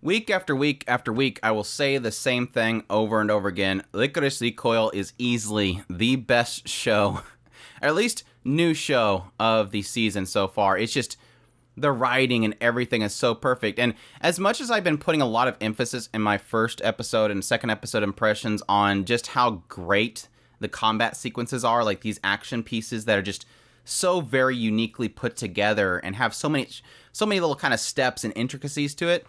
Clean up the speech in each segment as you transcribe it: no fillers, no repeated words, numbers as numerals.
Week after week after week, I will say the same thing over and over again. Lycoris Recoil is easily the best show, or at least new show of the season so far. It's just the writing and everything is so perfect. And as much as I've been putting a lot of emphasis in my first episode and second episode impressions on just how great the combat sequences are, like these action pieces that are just so very uniquely put together and have so many little kind of steps and intricacies to it,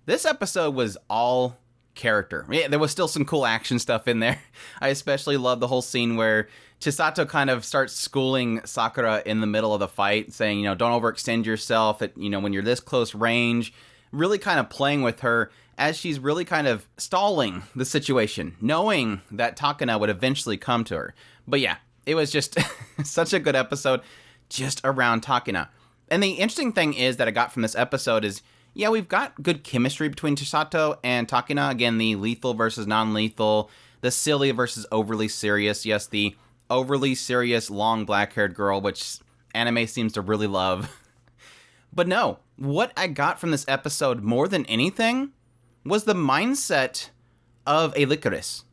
this episode was all character. Yeah, there was still some cool action stuff in there. I especially love the whole scene where Chisato kind of starts schooling Sakura in the middle of the fight, saying, don't overextend yourself at, when you're this close range, really kind of playing with her as she's really kind of stalling the situation, knowing that Takana would eventually come to her. But yeah, it was just such a good episode just around Takana. And the interesting thing is that I got from this episode is, yeah, we've got good chemistry between Chisato and Takana. Again, the lethal versus non-lethal, the silly versus overly serious. Yes, the overly serious, long black-haired girl, which anime seems to really love. But no, what I got from this episode more than anything was the mindset of a Lycoris.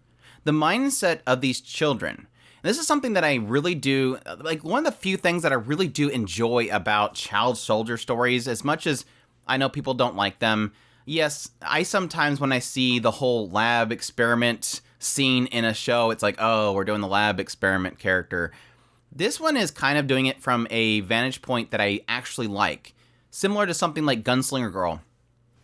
The mindset of these children. And this is something that I really do, like one of the few things that I really do enjoy about child soldier stories, as much as I know people don't like them. Yes, I sometimes, when I see the whole lab experiment scene in a show, it's like, oh, we're doing the lab experiment character. This one is kind of doing it from a vantage point that I actually like. Similar to something like Gunslinger Girl.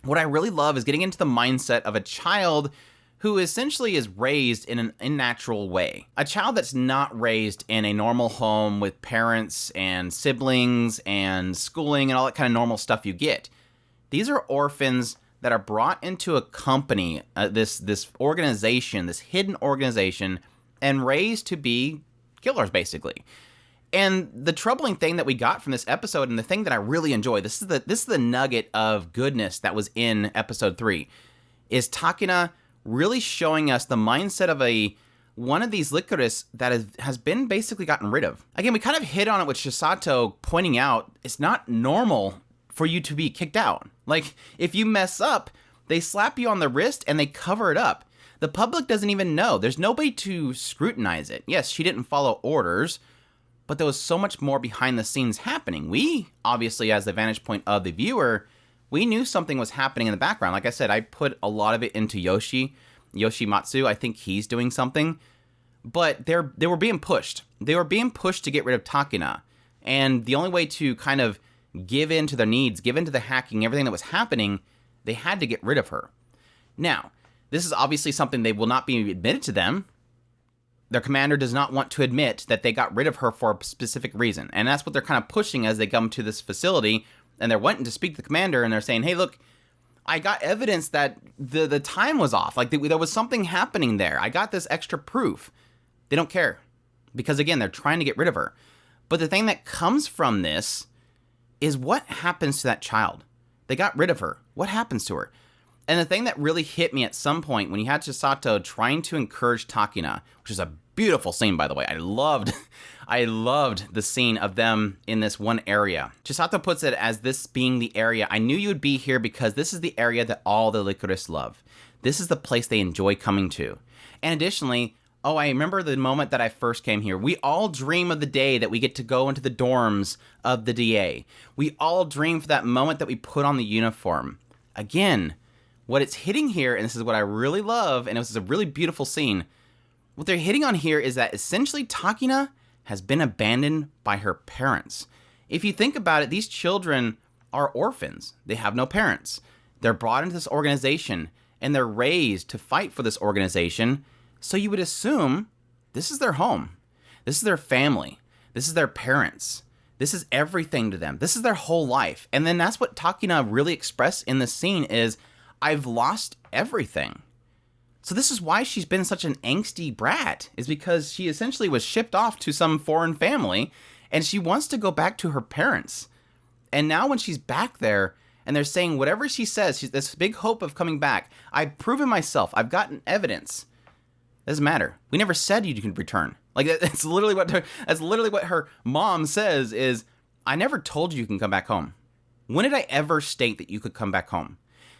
What I really love is getting into the mindset of a child who essentially is raised in an unnatural way. A child that's not raised in a normal home with parents and siblings and schooling and all that kind of normal stuff you get. These are orphans that are brought into a company, this organization, this hidden organization, and raised to be killers, basically. And the troubling thing that we got from this episode, and the thing that I really enjoy, this is the nugget of goodness that was in episode 3, is Takana really showing us the mindset of one of these Lycoris that has been basically gotten rid of. Again, we kind of hit on it with Chisato pointing out it's not normal for you to be kicked out. Like, if you mess up, they slap you on the wrist and they cover it up. The public doesn't even know. There's nobody to scrutinize it. Yes, she didn't follow orders, but there was so much more behind the scenes happening. We, obviously, as the vantage point of the viewer, we knew something was happening in the background. Like I said, I put a lot of it into Yoshimatsu. I think he's doing something. But they were being pushed. They were being pushed to get rid of Takana. And the only way to kind of give in to their needs, give in to the hacking, everything that was happening, they had to get rid of her. Now, this is obviously something they will not be admitted to them. Their commander does not want to admit that they got rid of her for a specific reason. And that's what they're kind of pushing as they come to this facility. And they're wanting to speak to the commander, and they're saying, hey, look, I got evidence that the time was off. Like, there was something happening there. I got this extra proof. They don't care. Because, again, they're trying to get rid of her. But the thing that comes from this is what happens to that child. They got rid of her. What happens to her? And the thing that really hit me at some point when you had Chisato trying to encourage Takana, which is a beautiful scene, by the way. I loved the scene of them in this one area. Chisato puts it as this being the area. I knew you would be here because this is the area that all the Lycoris love. This is the place they enjoy coming to. And additionally, I remember the moment that I first came here. We all dream of the day that we get to go into the dorms of the DA. We all dream for that moment that we put on the uniform. Again, what it's hitting here, and this is what I really love, and this is a really beautiful scene, what they're hitting on here is that essentially Takana has been abandoned by her parents. If you think about it, these children are orphans. They have no parents. They're brought into this organization, and they're raised to fight for this organization. So you would assume this is their home. This is their family. This is their parents. This is everything to them. This is their whole life. And then that's what Takana really expressed in this scene is, I've lost everything. So this is why she's been such an angsty brat, is because she essentially was shipped off to some foreign family, and she wants to go back to her parents. And now when she's back there, and they're saying whatever she says, she's this big hope of coming back. I've proven myself. I've gotten evidence. Doesn't matter. We never said you can return. Like, that's literally what her mom says is, I never told you can come back home. When did I ever state that you could come back home?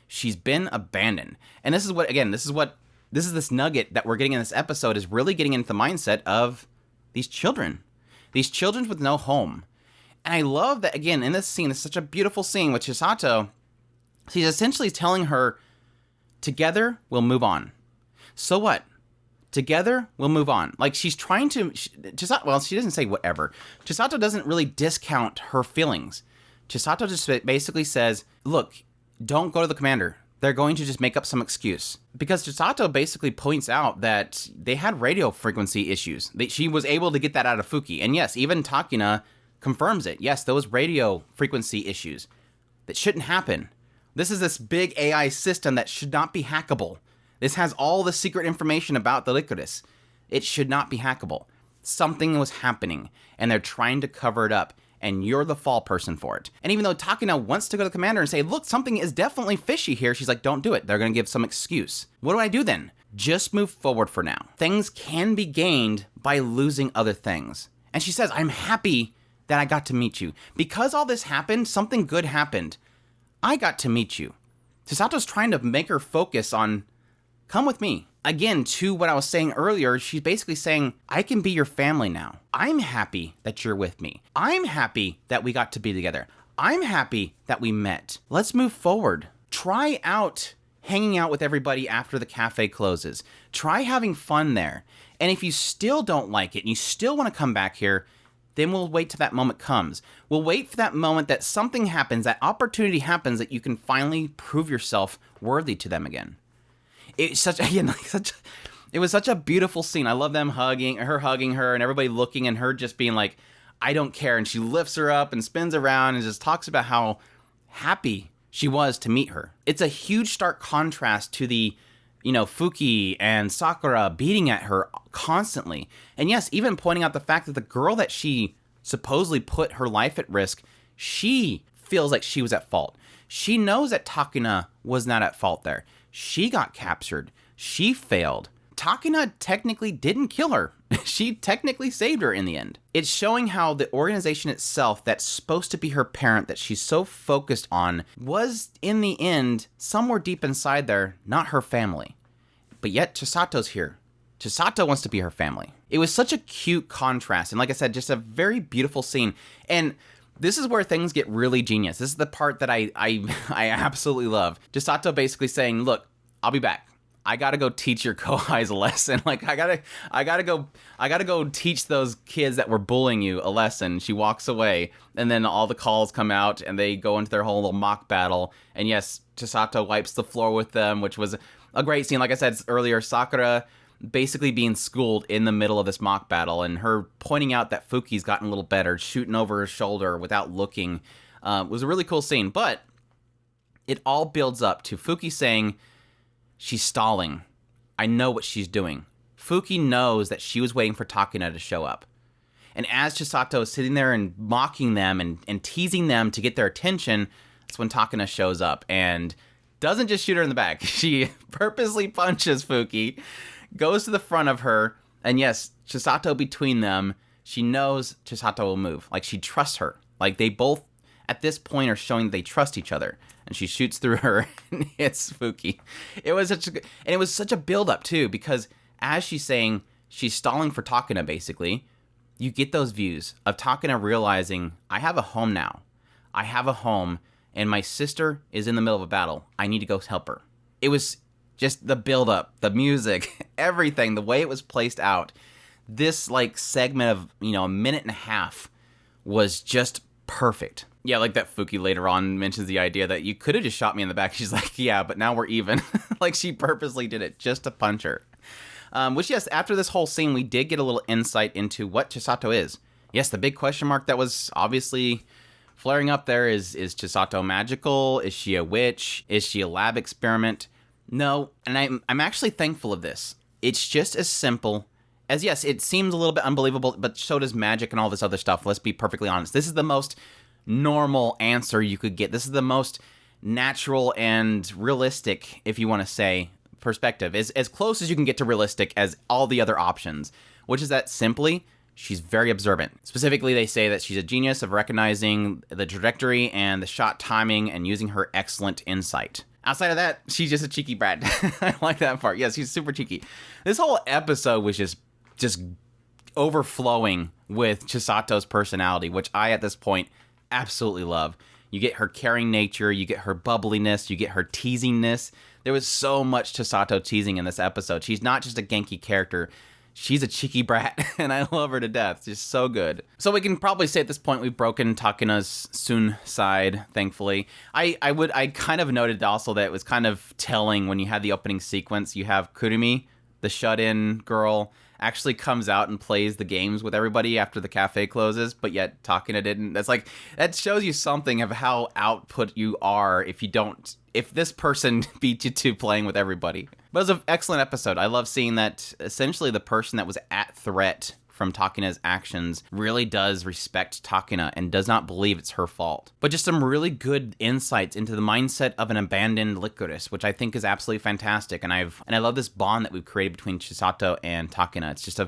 She's been abandoned. And this is this nugget that we're getting in this episode, is really getting into the mindset of these children with no home. And I love that, again, in this scene, it's such a beautiful scene with Chisato. She's essentially telling her, together, we'll move on. So what? Together, we'll move on. Like, she's trying to... Chisato, she doesn't say whatever. Chisato doesn't really discount her feelings. Chisato just basically says, look, don't go to the commander. They're going to just make up some excuse. Because Chisato basically points out that they had radio frequency issues. She was able to get that out of Fuki. And yes, even Takina confirms it. Yes, those radio frequency issues. That shouldn't happen. This is this big AI system that should not be hackable. This has all the secret information about the Lycoris. It should not be hackable. Something was happening, and they're trying to cover it up, and you're the fall person for it. And even though Takina wants to go to the commander and say, look, something is definitely fishy here, she's like, don't do it. They're going to give some excuse. What do I do then? Just move forward for now. Things can be gained by losing other things. And she says, I'm happy that I got to meet you. Because all this happened, something good happened. I got to meet you. Chisato's trying to make her focus on, come with me. Again, to what I was saying earlier, she's basically saying, I can be your family now. I'm happy that you're with me. I'm happy that we got to be together. I'm happy that we met. Let's move forward. Try out hanging out with everybody after the cafe closes. Try having fun there. And if you still don't like it and you still want to come back here, then we'll wait till that moment comes. We'll wait for that moment that something happens, that opportunity happens, that you can finally prove yourself worthy to them again. It's it was such a beautiful scene. I love them hugging her, and everybody looking, and her just being like, I don't care. And she lifts her up and spins around and just talks about how happy she was to meet her. It's a huge stark contrast to the, Fuki and Sakura beating at her constantly. And yes, even pointing out the fact that the girl that she supposedly put her life at risk, she feels like she was at fault. She knows that Takina was not at fault there. She got captured. She failed. Takina technically didn't kill her. She technically saved her in the end. It's showing how the organization itself that's supposed to be her parent, that she's so focused on, was in the end, somewhere deep inside there, not her family. But yet Chisato's here. Chisato wants to be her family. It was such a cute contrast. And like I said, just a very beautiful scene. And this is where things get really genius. This is the part that I absolutely love. Chisato basically saying, look, I'll be back. I gotta go teach your Kohais a lesson. Like, I gotta go teach those kids that were bullying you a lesson. She walks away, and then all the calls come out, and they go into their whole little mock battle. And yes, Chisato wipes the floor with them, which was a great scene. Like I said earlier, Sakura basically being schooled in the middle of this mock battle, and her pointing out that Fuki's gotten a little better, shooting over her shoulder without looking, was a really cool scene. But it all builds up to Fuki saying, she's stalling. I know what she's doing. Fuki knows that she was waiting for Takina to show up. And as Chisato is sitting there and mocking them and teasing them to get their attention, that's when Takina shows up and doesn't just shoot her in the back. She purposely punches Fuki, goes to the front of her, and yes, Chisato between them, she knows Chisato will move. Like, she trusts her. Like, they both, at this point, are showing that they trust each other. And she shoots through her and hits Fuki. It was such a build-up, too, because as she's saying, she's stalling for Takina, basically, you get those views of Takina realizing, I have a home now. I have a home, and my sister is in the middle of a battle. I need to go help her. It was just the build-up, the music, everything, the way it was placed out. This, segment of, a minute and a half was just perfect. Yeah, like that Fuki later on mentions the idea that you could have just shot me in the back. She's like, yeah, but now we're even. Like, she purposely did it just to punch her. Which, yes, after this whole scene, we did get a little insight into what Chisato is. Yes, the big question mark that was obviously flaring up there is Chisato magical? Is she a witch? Is she a lab experiment? No, and I'm actually thankful of this. It's just as simple as, yes, it seems a little bit unbelievable, but so does magic and all this other stuff. Let's be perfectly honest. This is the most normal answer you could get. This is the most natural and realistic, if you want to say, perspective. As close as you can get to realistic as all the other options, which is that simply, she's very observant. Specifically, they say that she's a genius of recognizing the trajectory and the shot timing and using her excellent insight. Outside of that, she's just a cheeky brat. I like that part. Yes, she's super cheeky. This whole episode was just overflowing with Chisato's personality, which I, at this point, absolutely love. You get her caring nature, you get her bubbliness, you get her teasingness. There was so much Chisato teasing in this episode. She's not just a Genki character. She's a cheeky brat, and I love her to death. She's so good. So we can probably say at this point we've broken Takina's Sun side, thankfully. I kind of noted also that it was kind of telling when you had the opening sequence. You have Kurumi, the shut-in girl, actually comes out and plays the games with everybody after the cafe closes, but yet Takina didn't. That shows you something of how output you are if this person beat you to playing with everybody. But it was an excellent episode. I love seeing that essentially the person that was at threat from Takina's actions really does respect Takina and does not believe it's her fault. But just some really good insights into the mindset of an abandoned Lycoris, which I think is absolutely fantastic. And I love this bond that we've created between Chisato and Takina. It's just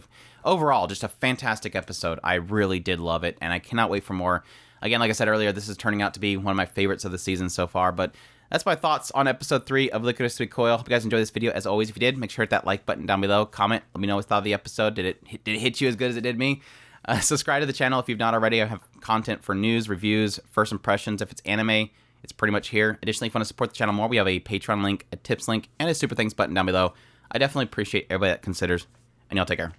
overall just a fantastic episode. I really did love it, and I cannot wait for more. Again, like I said earlier, this is turning out to be one of my favorites of the season so far, but that's my thoughts on episode 3 of Lycoris Recoil. Hope you guys enjoyed this video. As always, if you did, make sure to hit that like button down below. Comment. Let me know what you thought of the episode. Did it hit you as good as it did me? Subscribe to the channel if you've not already. I have content for news, reviews, first impressions. If it's anime, it's pretty much here. Additionally, if you want to support the channel more, we have a Patreon link, a tips link, and a super thanks button down below. I definitely appreciate everybody that considers, and y'all take care.